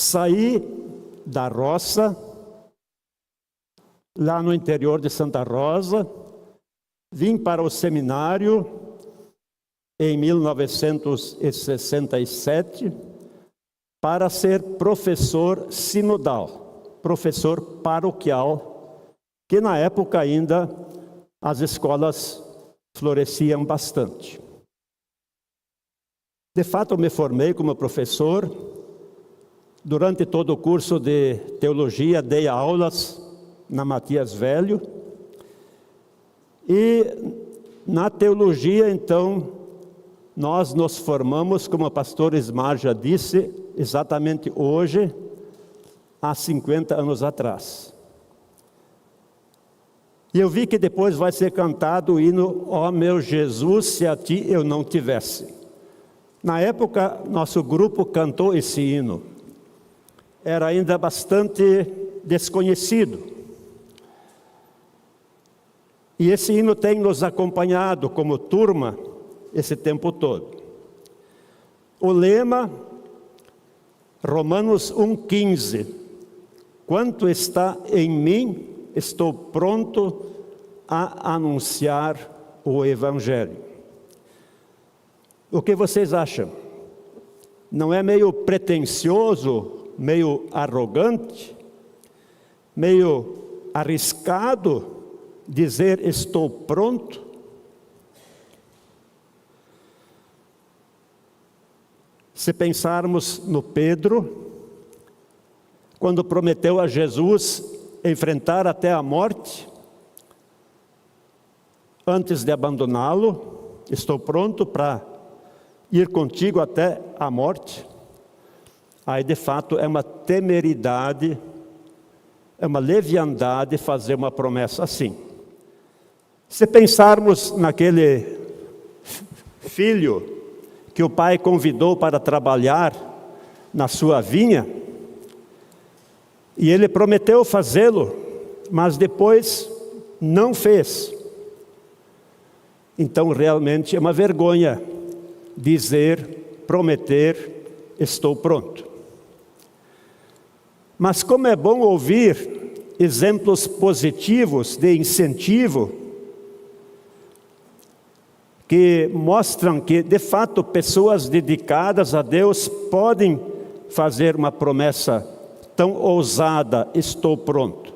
saí da roça, lá no interior de Santa Rosa, vim para o seminário em 1967 para ser professor sinodal, professor paroquial, que na época ainda as escolas floresciam bastante. De fato, eu me formei como professor. Durante todo o curso de teologia, dei aulas na Matias Velho. E na teologia, então, nós nos formamos, como o pastor Ismar já disse, exatamente hoje, há 50 anos atrás. E eu vi que depois vai ser cantado o hino, ó meu Jesus, se a ti eu não tivesse. Na época, nosso grupo cantou esse hino. Era ainda bastante desconhecido. E esse hino tem nos acompanhado como turma esse tempo todo. O lema, Romanos 1,15. Quanto está em mim, estou pronto a anunciar o Evangelho. O que vocês acham? Não é meio pretensioso, meio arrogante, meio arriscado dizer estou pronto? Se pensarmos no Pedro, quando prometeu a Jesus enfrentar até a morte, antes de abandoná-lo, estou pronto para ir contigo até a morte. Aí de fato é uma temeridade, é uma leviandade fazer uma promessa assim. Se pensarmos naquele filho que o pai convidou para trabalhar na sua vinha, e ele prometeu fazê-lo, mas depois não fez. Então realmente é uma vergonha dizer, prometer, estou pronto. Mas como é bom ouvir exemplos positivos de incentivo, que mostram que, de fato, pessoas dedicadas a Deus podem fazer uma promessa tão ousada, estou pronto.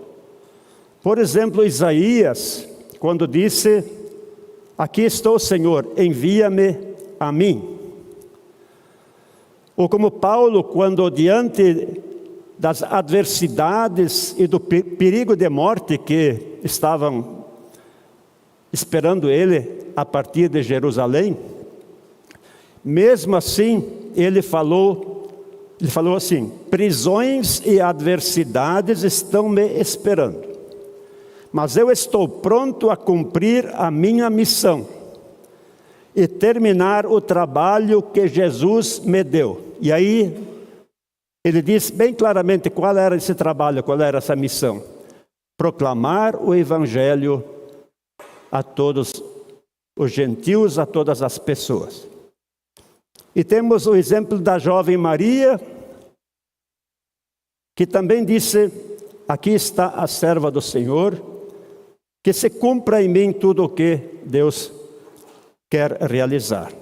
Por exemplo, Isaías, quando disse, aqui estou, Senhor, envia-me a mim. Ou como Paulo, quando diante das adversidades e do perigo de morte que estavam esperando ele a partir de Jerusalém, mesmo assim ele falou assim, prisões e adversidades estão me esperando, mas eu estou pronto a cumprir a minha missão e terminar o trabalho que Jesus me deu. E aí ele diz bem claramente qual era esse trabalho, qual era essa missão: proclamar o Evangelho a todos os gentios, a todas as pessoas. E temos o exemplo da jovem Maria, que também disse, aqui está a serva do Senhor, que se cumpra em mim tudo o que Deus quer realizar.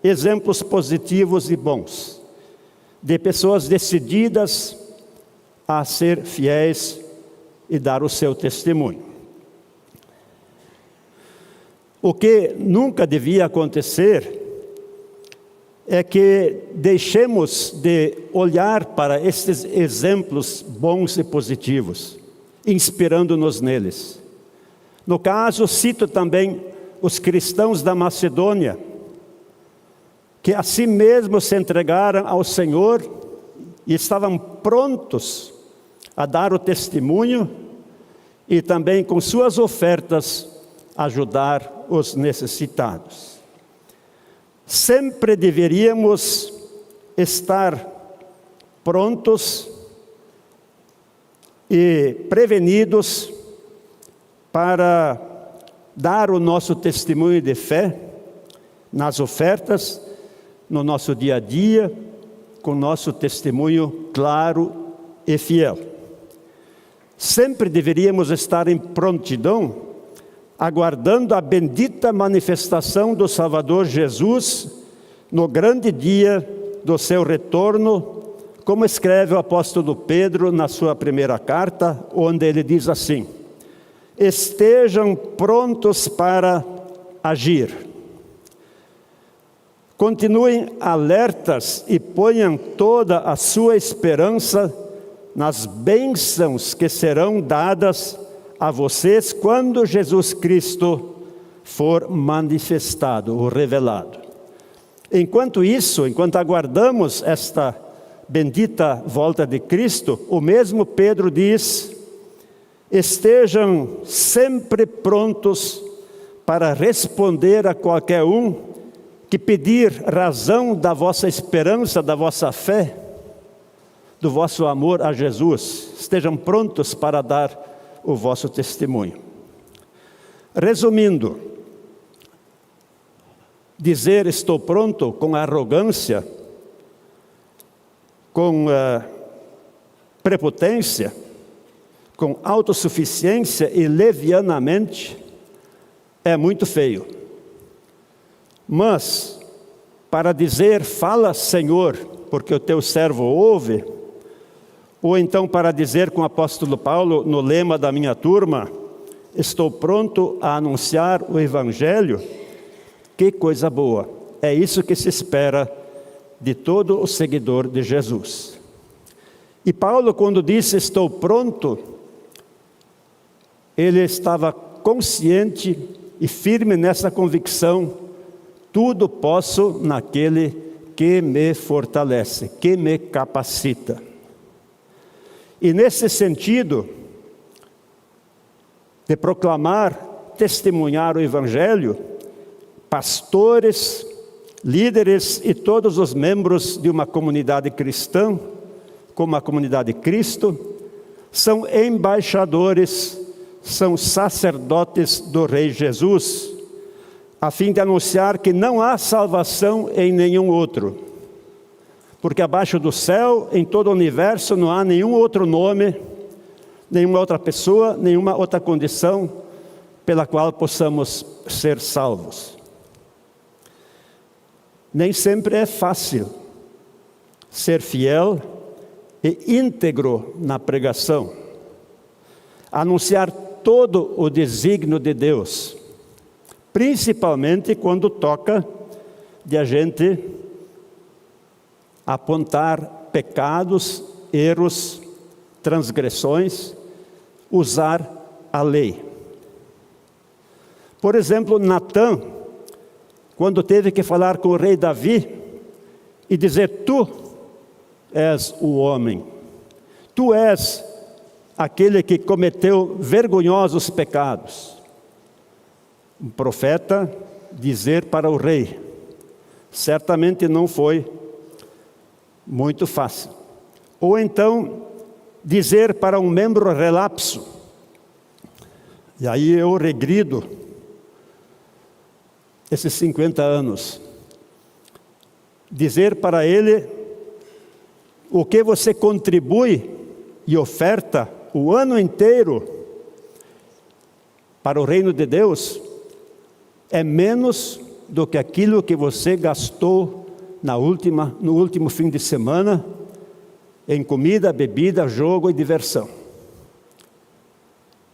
Exemplos positivos e bons, de pessoas decididas a ser fiéis e dar o seu testemunho. O que nunca devia acontecer é que deixemos de olhar para estes exemplos bons e positivos, inspirando-nos neles. No caso, cito também os cristãos da Macedônia, que a si mesmos se entregaram ao Senhor e estavam prontos a dar o testemunho e também com suas ofertas ajudar os necessitados. Sempre deveríamos estar prontos e prevenidos para dar o nosso testemunho de fé nas ofertas, no nosso dia a dia, com nosso testemunho claro e fiel. Sempre deveríamos estar em prontidão, aguardando a bendita manifestação do Salvador Jesus no grande dia do seu retorno, como escreve o apóstolo Pedro na sua primeira carta, onde ele diz assim: estejam prontos para agir. Continuem alertas e ponham toda a sua esperança nas bênçãos que serão dadas a vocês quando Jesus Cristo for manifestado ou revelado. Enquanto isso, enquanto aguardamos esta bendita volta de Cristo, o mesmo Pedro diz: estejam sempre prontos para responder a qualquer um que pedir razão da vossa esperança, da vossa fé, do vosso amor a Jesus. Estejam prontos para dar o vosso testemunho. Resumindo, dizer estou pronto com arrogância, com prepotência, com autossuficiência e levianamente, é muito feio. Mas, para dizer, fala Senhor, porque o teu servo ouve, ou então para dizer com o apóstolo Paulo, no lema da minha turma, estou pronto a anunciar o Evangelho, que coisa boa. É isso que se espera de todo o seguidor de Jesus. E Paulo, quando disse estou pronto, ele estava consciente e firme nessa convicção: tudo posso naquele que me fortalece, que me capacita. E nesse sentido, de proclamar, testemunhar o Evangelho, pastores, líderes e todos os membros de uma comunidade cristã, como a comunidade Cristo, são embaixadores, são sacerdotes do Rei Jesus, a fim de anunciar que não há salvação em nenhum outro, porque abaixo do céu, em todo o universo, não há nenhum outro nome, nenhuma outra pessoa, nenhuma outra condição pela qual possamos ser salvos. Nem sempre é fácil ser fiel e íntegro na pregação, anunciar todo o desígnio de Deus, principalmente quando toca de a gente apontar pecados, erros, transgressões, usar a lei. Por exemplo, Natã, quando teve que falar com o rei Davi e dizer: tu és o homem, tu és aquele que cometeu vergonhosos pecados. Um profeta dizer para o rei, certamente não foi muito fácil. Ou então, dizer para um membro relapso, e aí eu regrido esses 50 anos, dizer para ele o que você contribui e oferta o ano inteiro para o reino de Deus, é menos do que aquilo que você gastou no último fim de semana em comida, bebida, jogo e diversão.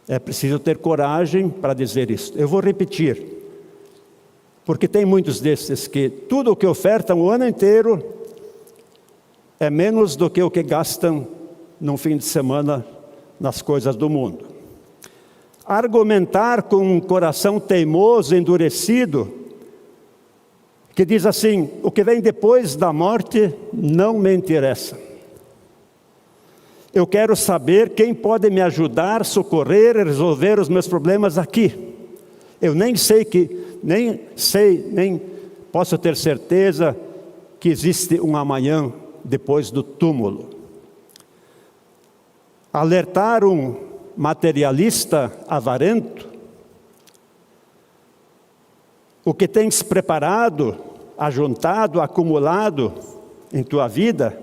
É preciso ter coragem para dizer isso. Eu vou repetir, porque tem muitos desses que tudo o que ofertam o ano inteiro é menos do que o que gastam no fim de semana nas coisas do mundo. Argumentar com um coração teimoso, endurecido, que diz assim: o que vem depois da morte não me interessa. Eu quero saber quem pode me ajudar, socorrer e resolver os meus problemas aqui. Eu nem posso ter certeza que existe um amanhã depois do túmulo. Alertar um materialista avarento: o que tens preparado, ajuntado, acumulado em tua vida,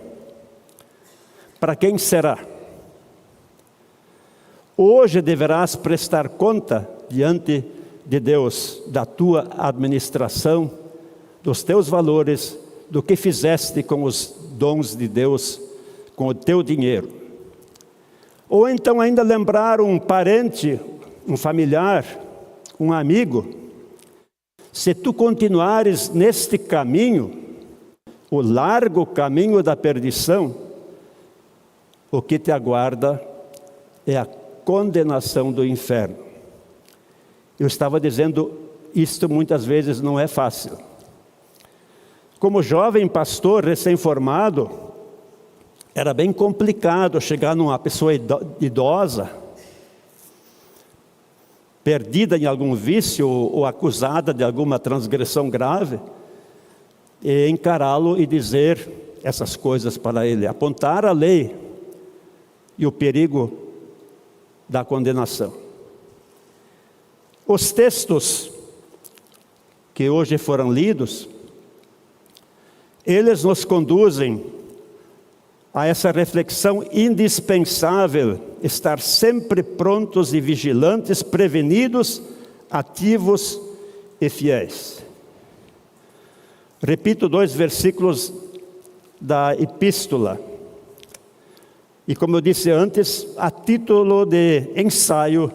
para quem será? Hoje deverás prestar conta diante de Deus da tua administração, dos teus valores, do que fizeste com os dons de Deus, com o teu dinheiro. Ou então ainda lembrar um parente, um familiar, um amigo: se tu continuares neste caminho, o largo caminho da perdição, o que te aguarda é a condenação do inferno. Eu estava dizendo, isto muitas vezes não é fácil. Como jovem pastor recém-formado, era bem complicado chegar numa pessoa idosa, perdida em algum vício ou acusada de alguma transgressão grave, e encará-lo e dizer essas coisas para ele, apontar a lei e o perigo da condenação. Os textos que hoje foram lidos, eles nos conduzem a essa reflexão indispensável: estar sempre prontos e vigilantes, prevenidos, ativos e fiéis. Repito 2 versículos da epístola, e como eu disse antes, a título de ensaio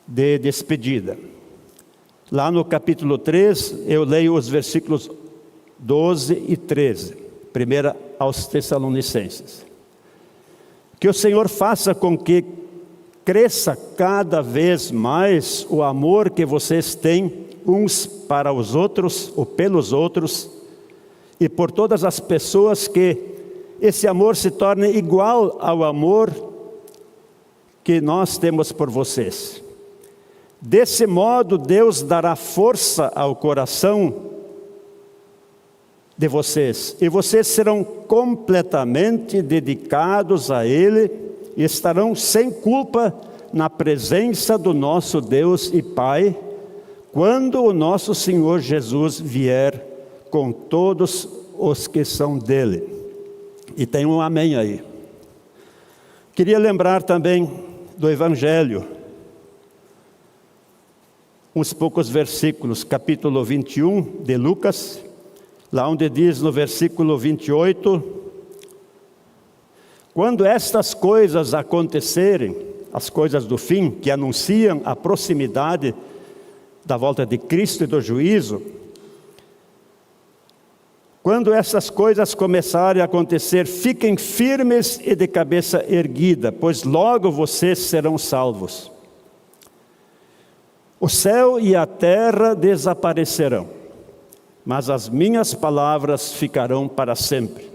de despedida. Lá no capítulo 3, eu leio os versículos 12 e 13, 1 aos Tessalonicenses. Que o Senhor faça com que cresça cada vez mais o amor que vocês têm uns para os outros, ou pelos outros, e por todas as pessoas, que esse amor se torne igual ao amor que nós temos por vocês. Desse modo, Deus dará força ao coração de vocês, e vocês serão completamente dedicados a Ele, e estarão sem culpa na presença do nosso Deus e Pai, quando o nosso Senhor Jesus vier com todos os que são dele. E tem um amém aí. Queria lembrar também do Evangelho, uns poucos versículos, capítulo 21 de Lucas, lá onde diz no versículo 28, quando estas coisas acontecerem, as coisas do fim, que anunciam a proximidade da volta de Cristo e do juízo, quando essas coisas começarem a acontecer, fiquem firmes e de cabeça erguida, pois logo vocês serão salvos. O céu e a terra desaparecerão, mas as minhas palavras ficarão para sempre.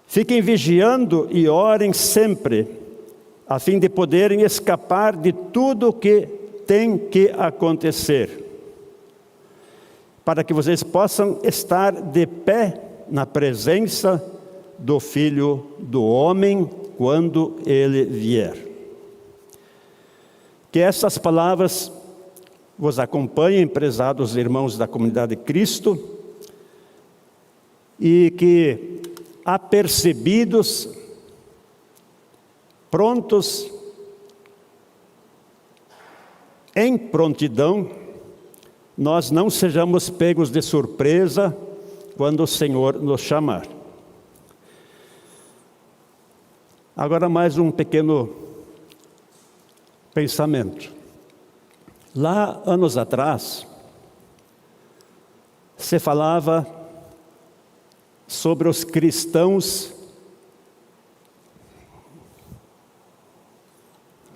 Fiquem vigiando e orem sempre, a fim de poderem escapar de tudo o que tem que acontecer, para que vocês possam estar de pé na presença do Filho do Homem, quando Ele vier. Que essas palavras vos acompanhem, prezados irmãos da comunidade de Cristo, e que, apercebidos, prontos, em prontidão, nós não sejamos pegos de surpresa quando o Senhor nos chamar. Agora mais um pequeno pensamento. Lá, anos atrás, se falava sobre os cristãos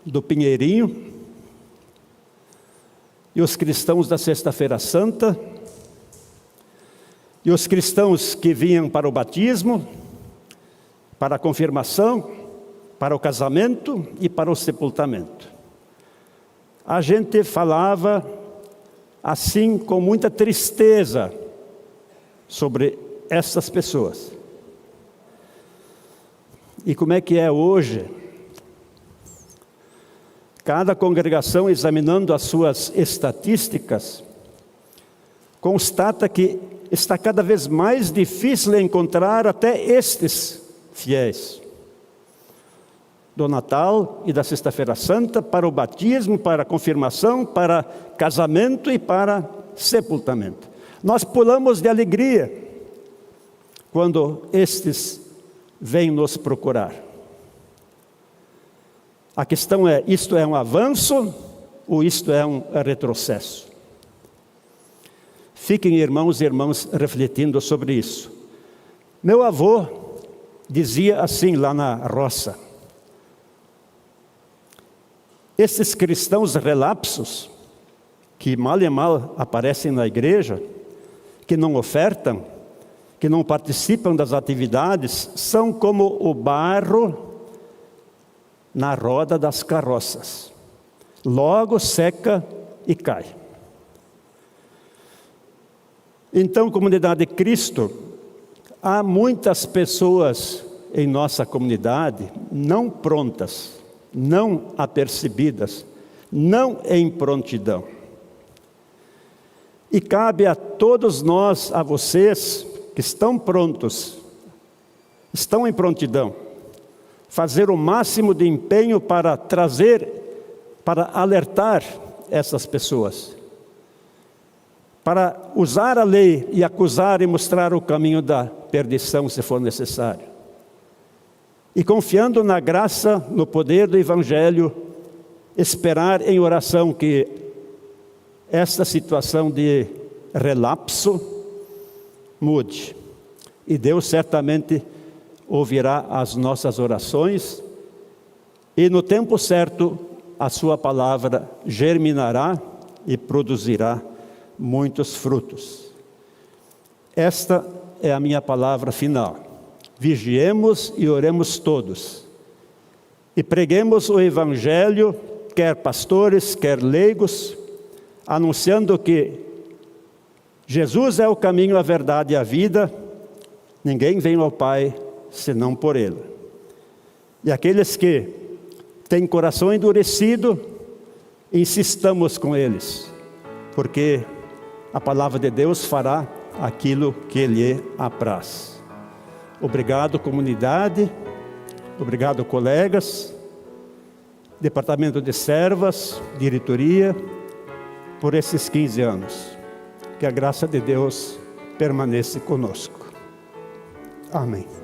do Pinheirinho e os cristãos da Sexta-feira Santa e os cristãos que vinham para o batismo, para a confirmação, para o casamento e para o sepultamento. A gente falava assim com muita tristeza sobre essas pessoas. E como é que é hoje? Cada congregação, examinando as suas estatísticas, constata que está cada vez mais difícil encontrar até estes fiéis. do Natal e da Sexta-feira Santa, para o batismo, para a confirmação, para casamento e para sepultamento. Nós pulamos de alegria quando estes vêm nos procurar. A questão é, isto é um avanço ou isto é um retrocesso? Fiquem, irmãos e irmãs, refletindo sobre isso. Meu avô dizia assim lá na roça: esses cristãos relapsos, que mal e mal aparecem na igreja, que não ofertam, que não participam das atividades, são como o barro na roda das carroças. Logo seca e cai. Então, comunidade de Cristo, há muitas pessoas em nossa comunidade não prontas, não apercebidas, não em prontidão. E cabe a todos nós, a vocês que estão prontos, estão em prontidão, fazer o máximo de empenho para trazer, para alertar essas pessoas, para usar a lei e acusar e mostrar o caminho da perdição, se for necessário. E confiando na graça, no poder do Evangelho, esperar em oração que esta situação de relapso mude. E Deus certamente ouvirá as nossas orações e no tempo certo a sua palavra germinará e produzirá muitos frutos. Esta é a minha palavra final. Vigiemos e oremos todos. E preguemos o Evangelho, quer pastores, quer leigos, anunciando que Jesus é o caminho, a verdade e a vida. Ninguém vem ao Pai senão por Ele. E aqueles que têm coração endurecido, insistamos com eles, porque a palavra de Deus fará aquilo que lhe apraz. Obrigado, comunidade, obrigado, colegas, departamento de servas, diretoria, por esses 15 anos. Que a graça de Deus permaneça conosco. Amém.